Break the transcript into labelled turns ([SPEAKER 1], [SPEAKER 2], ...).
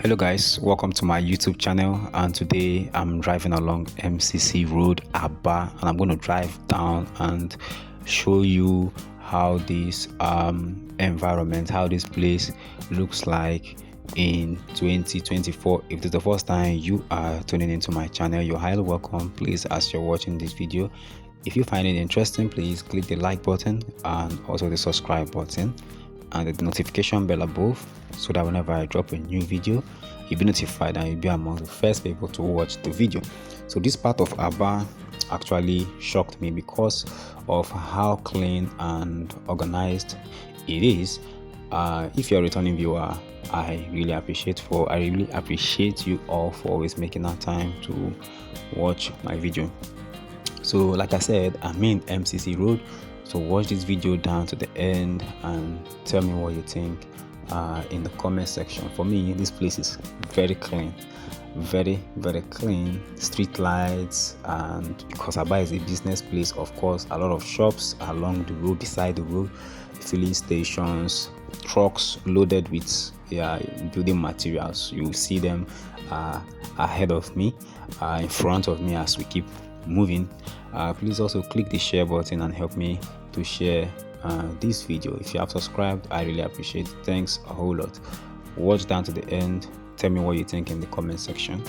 [SPEAKER 1] Hello guys, welcome to my YouTube channel, and today I'm driving along MCC Road, Abia, and I'm going to drive down and show you how this environment, how this place looks like in 2024. If it's the first time you are tuning into my channel, you're highly welcome. Please, as you're watching this video, if you find it interesting, please click the like button and also the subscribe button and the notification bell above, so that whenever I drop a new video, you'll be notified and you'll be among the first people to watch the video. So this part of Abia actually shocked me because of how clean and organized it is. If you're a returning viewer, I really appreciate you all for always making that time to watch my video. So like I said, I'm in MCC Road, so watch this video down to the end and tell me what you think in the comment section. For me, this place is very clean, very clean. Street lights, and because Abia is a business place, of course, a lot of shops along the road, beside the road, filling stations, trucks loaded with building materials. You see them ahead of me, in front of me as we keep moving. Please also click the share button and help me to share this video. If you have subscribed, I really appreciate it. Thanks a whole lot. Watch down to the end. Tell me what you think in the comment section.